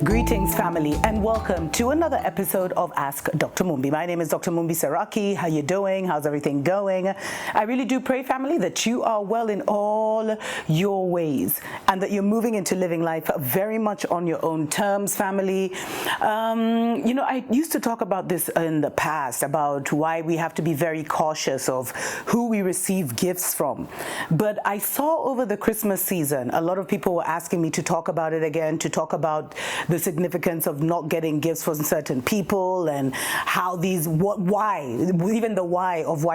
Greetings, family, and welcome to another episode of Ask Dr. Mumbi. My name is Dr. mumbi.seraki. How you doing? How's everything going? I really do pray, family, that you are well in all your ways and that you're moving into living life very much on your own terms, family. I used to talk about this in the past, about why we have to be very cautious of who we receive gifts from. But I saw over the Christmas season, a lot of people were asking me to talk about it again, to talk about the significance of not getting gifts from certain people and how why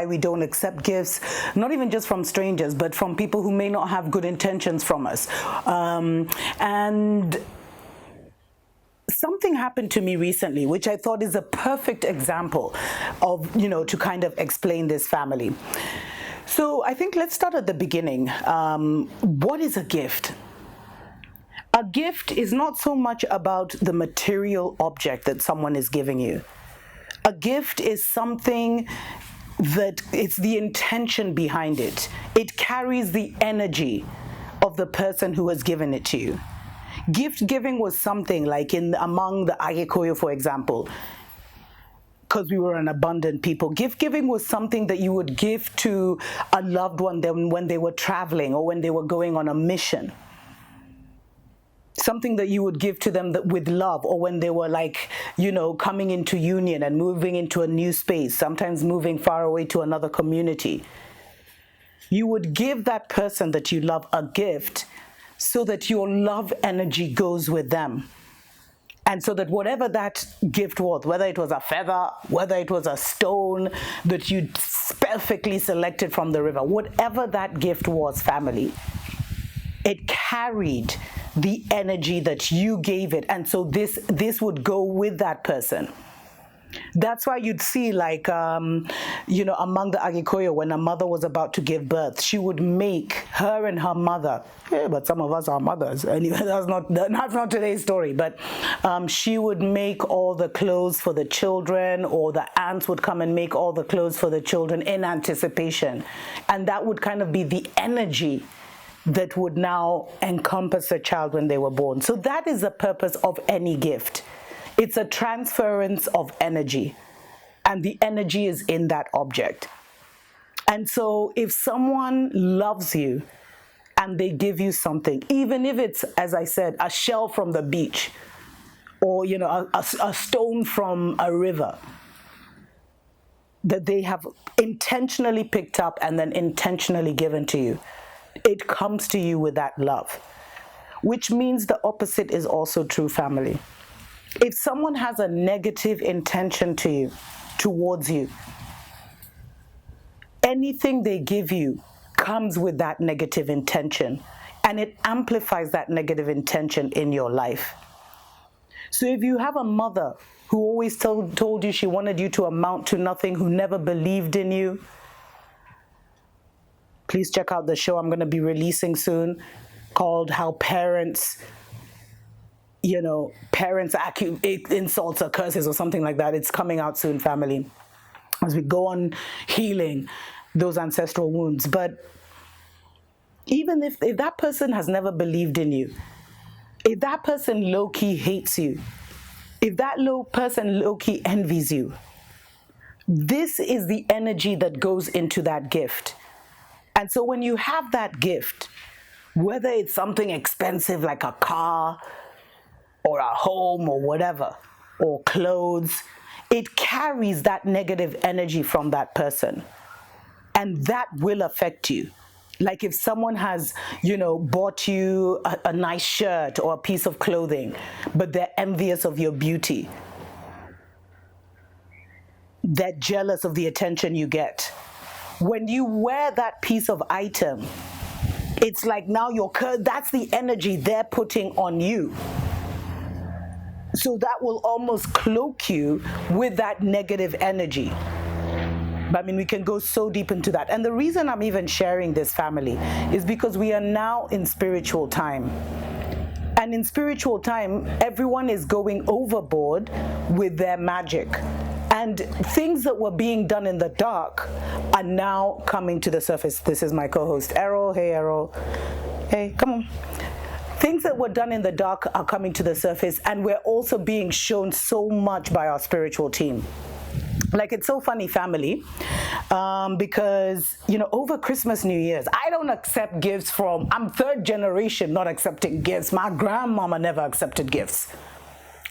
we don't accept gifts, not even just from strangers, but from people who may not have good intentions from us. And something happened to me recently, which I thought is a perfect example of, to kind of explain this, family. So I think let's start at the beginning. What is a gift? A gift is not so much about the material object that someone is giving you. A gift is something that it's the intention behind it. It carries the energy of the person who has given it to you. Gift giving was something like among the Agikoyo, for example, because we were an abundant people. Gift giving was something that you would give to a loved one when they were traveling or when they were going on a mission. Something that you would give to them with love, or when they were coming into union and moving into a new space, sometimes moving far away to another community. You would give that person that you love a gift so that your love energy goes with them. And so that whatever that gift was, whether it was a feather, whether it was a stone that you perfectly selected from the river, whatever that gift was, family, it carried the energy that you gave it. And so this would go with that person. That's why you'd see among the Agikoyo, when a mother was about to give birth, she would make her and her mother, but some of us are mothers. Anyway, that's not today's story, but she would make all the clothes for the children, or the aunts would come and make all the clothes for the children in anticipation. And that would kind of be the energy that would now encompass a child when they were born. So that is the purpose of any gift. It's a transference of energy, and the energy is in that object. And so if someone loves you and they give you something, even if it's, as I said, a shell from the beach, or a stone from a river that they have intentionally picked up and then intentionally given to you, it comes to you with that love, which means the opposite is also true, family. If someone has a negative intention towards you, anything they give you comes with that negative intention, and it amplifies that negative intention in your life. So if you have a mother who always told you she wanted you to amount to nothing, who never believed in you, please check out the show I'm going to be releasing soon called How Parents insults or curses or something like that. It's coming out soon, family, as we go on healing those ancestral wounds. But even if that person has never believed in you, if that person low-key hates you, if that person low-key envies you, this is the energy that goes into that gift. And so when you have that gift, whether it's something expensive like a car or a home or whatever, or clothes, it carries that negative energy from that person. And that will affect you. Like if someone has, bought you a nice shirt or a piece of clothing, but they're envious of your beauty. They're jealous of the attention you get. When you wear that piece of item, it's like now that's the energy they're putting on you. So that will almost cloak you with that negative energy. But we can go so deep into that. And the reason I'm even sharing this, family, is because we are now in spiritual time. And in spiritual time, everyone is going overboard with their magic. And things that were being done in the dark are now coming to the surface. This is my co-host, Errol. Hey, Errol. Hey, come on. things that were done in the dark are coming to the surface, and we're also being shown so much by our spiritual team. Like, it's so funny, family, because, you know, over Christmas, New Year's, I don't accept gifts from, I'm third generation not accepting gifts. My grandmama never accepted gifts.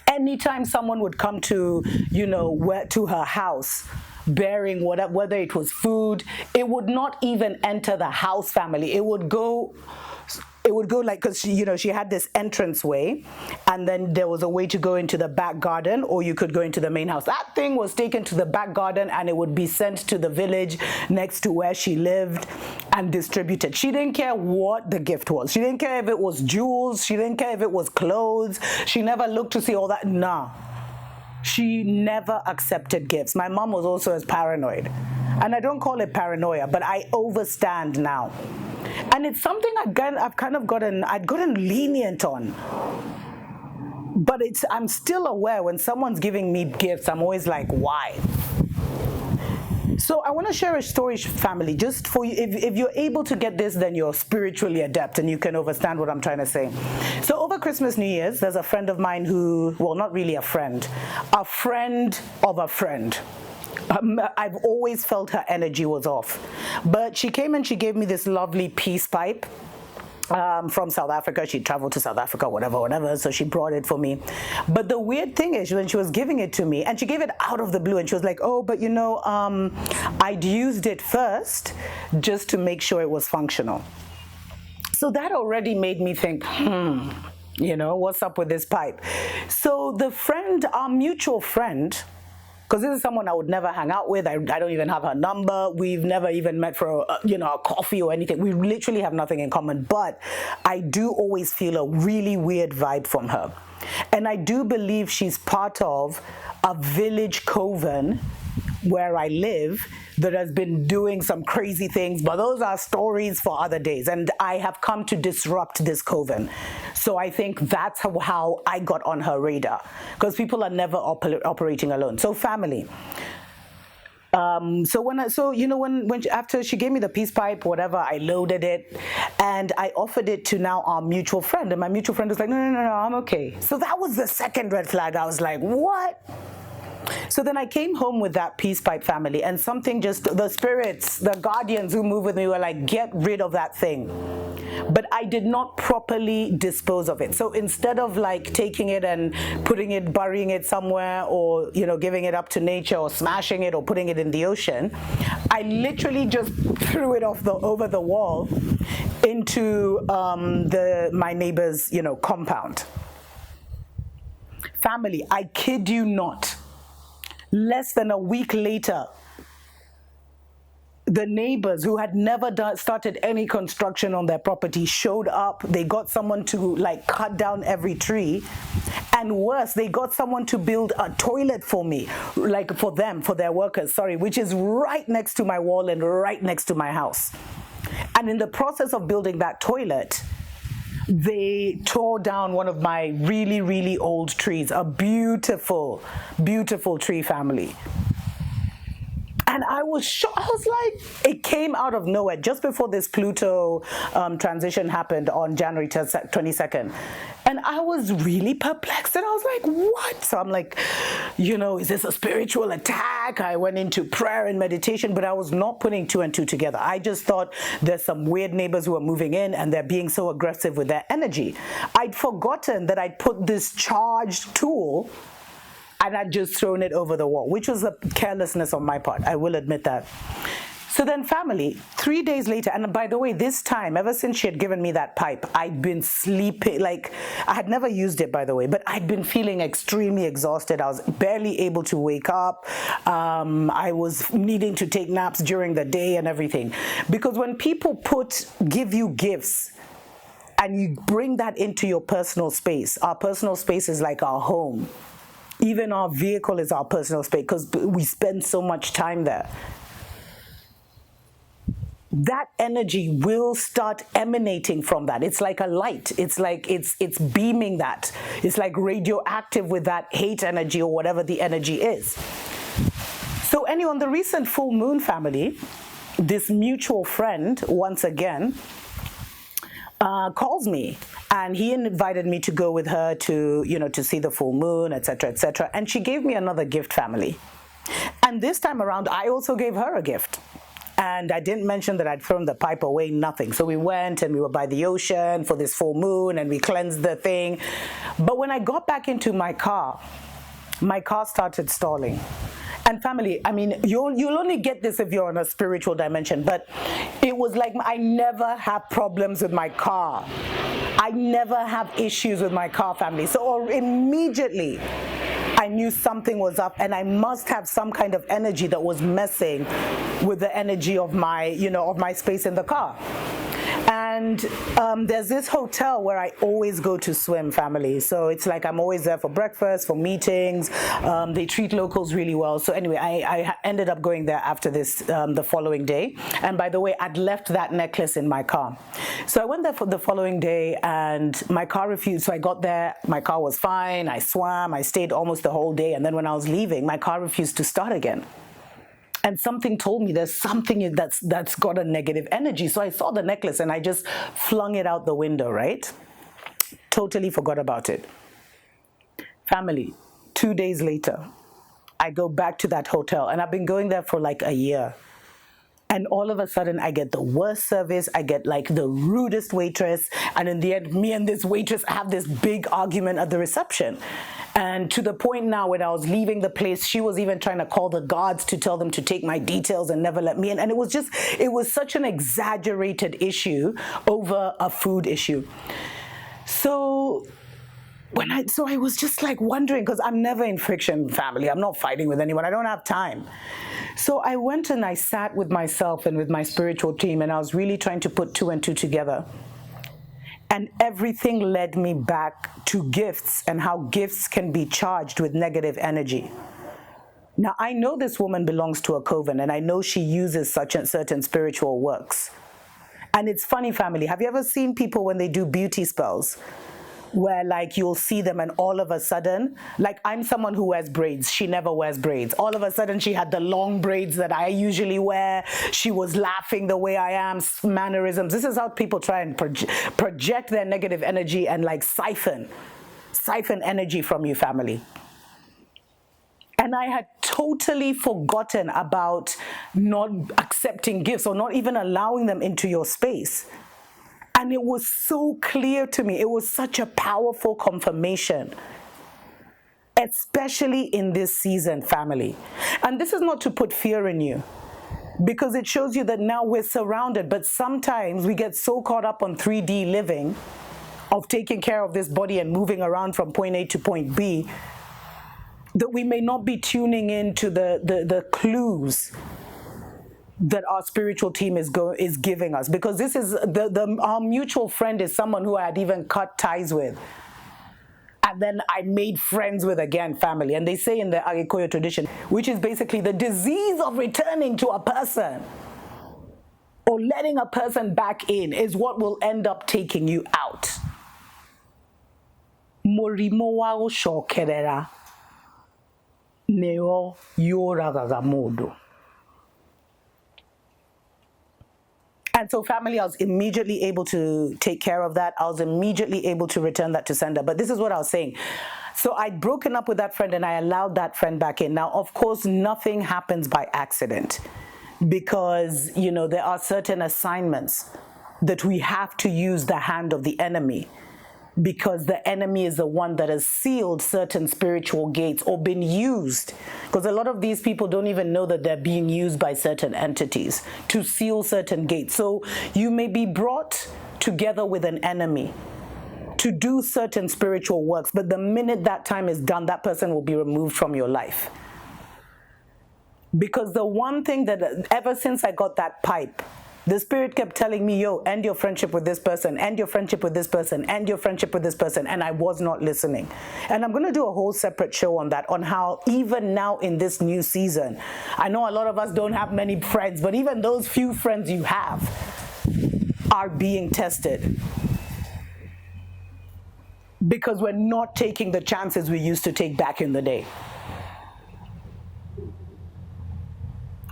Anytime someone would come to, you know, to her house bearing whatever, whether it was food, it would not even enter the house, family. It would go like, because she had this entrance way, and then there was a way to go into the back garden, or you could go into the main house. That thing was taken to the back garden, and it would be sent to the village next to where she lived and distributed. She didn't care what the gift was. She didn't care if it was jewels. She didn't care if it was clothes. She never looked to see all that. Nah. She never accepted gifts. My mom was also as paranoid. And I don't call it paranoia, but I overstand now. And it's something I'd gotten lenient on. But I'm still aware when someone's giving me gifts, I'm always like, why? So I want to share a story, family, just for you. If you're able to get this, then you're spiritually adept and you can understand what I'm trying to say. So over Christmas, New Year's, there's a friend of mine who, well, not really a friend of a friend. I've always felt her energy was off. But she came and she gave me this lovely peace pipe. From South Africa. She traveled to South Africa, whatever, so she brought it for me. But the weird thing is, when she was giving it to me, and she gave it out of the blue, and she was like, oh, but you know, I'd used it first just to make sure it was functional. So that already made me think, you know, what's up with this pipe? So the friend, our mutual friend, because this is someone I would never hang out with. I don't even have her number. We've never even met for a coffee or anything. We literally have nothing in common. But I do always feel a really weird vibe from her. And I do believe she's part of a village coven where I live that has been doing some crazy things, but those are stories for other days. And I have come to disrupt this coven. So I think that's how I got on her radar, because people are never operating alone. So family. After she gave me the peace pipe, whatever, I loaded it and I offered it to now our mutual friend. And my mutual friend was like, no, I'm okay. So that was the second red flag. I was like, what? So then I came home with that peace pipe, family, and something just, the spirits, the guardians who move with me were like, get rid of that thing. But I did not properly dispose of it. So instead of like taking it and burying it somewhere, or, giving it up to nature, or smashing it, or putting it in the ocean, I literally just threw it over the wall into my neighbor's, compound. Family, I kid you not. Less than a week later, the neighbors who had never started any construction on their property showed up. They got someone to cut down every tree. And worse, they got someone to build a toilet for me, for their workers, which is right next to my wall and right next to my house. And in the process of building that toilet, they tore down one of my really, really old trees, a beautiful, beautiful tree, family. And I was shocked. I was like, it came out of nowhere just before this Pluto transition happened on January 22nd. And I was really perplexed. And I was like, what? So I'm like, is this a spiritual attack? I went into prayer and meditation, but I was not putting two and two together. I just thought there's some weird neighbors who are moving in and they're being so aggressive with their energy. I'd forgotten that I'd put this charged tool and I'd just thrown it over the wall, which was a carelessness on my part. I will admit that. So then family, 3 days later, and by the way, this time, ever since she had given me that pipe, I'd been sleeping, I had never used it, by the way, but I'd been feeling extremely exhausted. I was barely able to wake up. I was needing to take naps during the day and everything. Because when people give you gifts, and you bring that into your personal space, our personal space is like our home. Even our vehicle is our personal space because we spend so much time there. That energy will start emanating from that. It's like a light. It's like it's beaming that. It's like radioactive with that hate energy or whatever the energy is. So anyway, on the recent full moon, family, this mutual friend, once again, calls me, and he invited me to go with her to, to see the full moon, etc., etc. And she gave me another gift, family. And this time around, I also gave her a gift. And I didn't mention that I'd thrown the pipe away, nothing. So we went and we were by the ocean for this full moon and we cleansed the thing. But when I got back into my car started stalling. And family, I mean, you'll only get this if you're on a spiritual dimension, but it was like I never have problems with my car. I never have issues with my car, family. So immediately, I knew something was up, and I must have some kind of energy that was messing with the energy of my, of my space in the car. And there's this hotel where I always go to swim, family. So it's like I'm always there for breakfast, for meetings. They treat locals really well. So anyway, I ended up going there after this the following day. And by the way, I'd left that necklace in my car. So I went there for the following day, and my car refused. So I got there, my car was fine. I swam, I stayed almost the whole day. And then when I was leaving, my car refused to start again. And something told me there's something that's got a negative energy. So I saw the necklace and I just flung it out the window, right? Totally forgot about it. Family, 2 days later, I go back to that hotel, and I've been going there for like a year. And all of a sudden, I get the worst service. I get like the rudest waitress. And in the end, me and this waitress have this big argument at the reception. And to the point now, when I was leaving the place, she was even trying to call the guards to tell them to take my details and never let me in. And it was such an exaggerated issue over a food issue. So I was just like wondering, because I'm never in friction, family. I'm not fighting with anyone. I don't have time. So I went and I sat with myself and with my spiritual team, and I was really trying to put 2 and 2 together. And everything led me back to gifts and how gifts can be charged with negative energy. Now, I know this woman belongs to a coven, and I know she uses certain spiritual works. And it's funny, family. Have you ever seen people when they do beauty spells, where like you'll see them and all of a sudden, like I'm someone who wears braids, she never wears braids. All of a sudden she had the long braids that I usually wear. She was laughing the way I am, mannerisms. This is how people try and project their negative energy and like siphon energy from you, family. And I had totally forgotten about not accepting gifts or not even allowing them into your space. And it was so clear to me. It was such a powerful confirmation, especially in this season, family. And this is not to put fear in you, because it shows you that now we're surrounded. But sometimes we get so caught up on 3D living, of taking care of this body and moving around from point A to point B, that we may not be tuning into the clues that our spiritual team is giving us, because this is our mutual friend is someone who I had even cut ties with, and then I made friends with again, family. And they say in the Agikoyo tradition, which is basically the disease of returning to a person or letting a person back in is what will end up taking you out. Morimo wa oshokerera neo yoragagamodo. And so, family, I was immediately able to take care of that. I was immediately able to return that to sender. But this is what I was saying. So I'd broken up with that friend and I allowed that friend back in. Now, of course, nothing happens by accident, because, there are certain assignments that we have to use the hand of the enemy, because the enemy is the one that has sealed certain spiritual gates or been used. Because a lot of these people don't even know that they're being used by certain entities to seal certain gates. So you may be brought together with an enemy to do certain spiritual works, but the minute that time is done, that person will be removed from your life. Because the one thing that ever since I got that pipe, the spirit kept telling me, yo, end your friendship with this person, end your friendship with this person, end your friendship with this person. And I was not listening. And I'm going to do a whole separate show on that, on how even now in this new season, I know a lot of us don't have many friends, but even those few friends you have are being tested, because we're not taking the chances we used to take back in the day.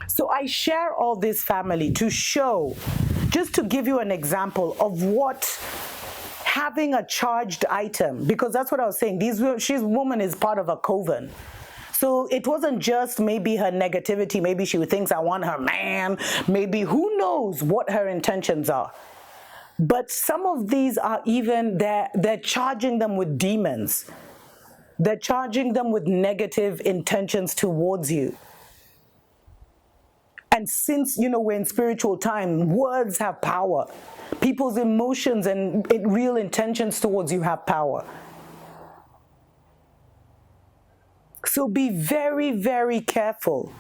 So I share all this, family, to show, just to give you an example of what having a charged item, because that's what I was saying. She's woman is part of a coven. So it wasn't just maybe her negativity. Maybe she thinks I want her man. Maybe who knows what her intentions are. But some of these are even, they're charging them with demons. They're charging them with negative intentions towards you. And since, we're in spiritual time, words have power. People's emotions and real intentions towards you have power. So be very, very careful.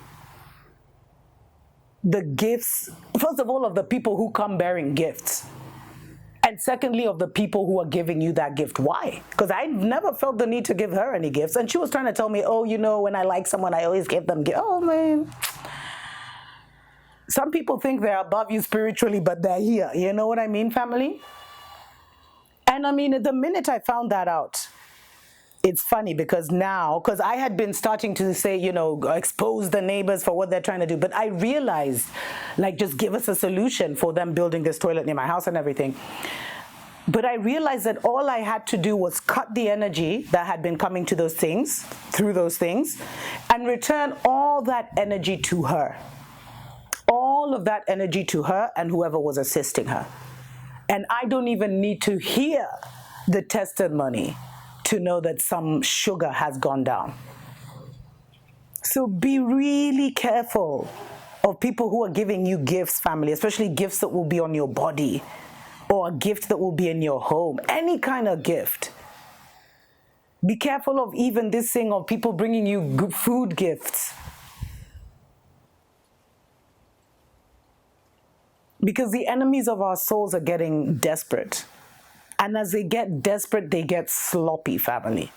The gifts, first of all, of the people who come bearing gifts. And secondly, of the people who are giving you that gift. Why? Because I never felt the need to give her any gifts. And she was trying to tell me, oh, when I like someone, I always give them gifts. Oh, man. Some people think they're above you spiritually, but they're here. You know what I mean, family? And I mean, the minute I found that out, it's funny because I had been starting to say, expose the neighbors for what they're trying to do. But I realized, just give us a solution for them building this toilet near my house and everything. But I realized that all I had to do was cut the energy that had been coming to those things, through those things, and return all that energy to her. All of that energy to her and whoever was assisting her. And I don't even need to hear the testimony to know that some sugar has gone down. So be really careful of people who are giving you gifts, family, especially gifts that will be on your body or a gift that will be in your home, any kind of gift. Be careful of even this thing of people bringing you food gifts. Because the enemies of our souls are getting desperate. And as they get desperate, they get sloppy, family.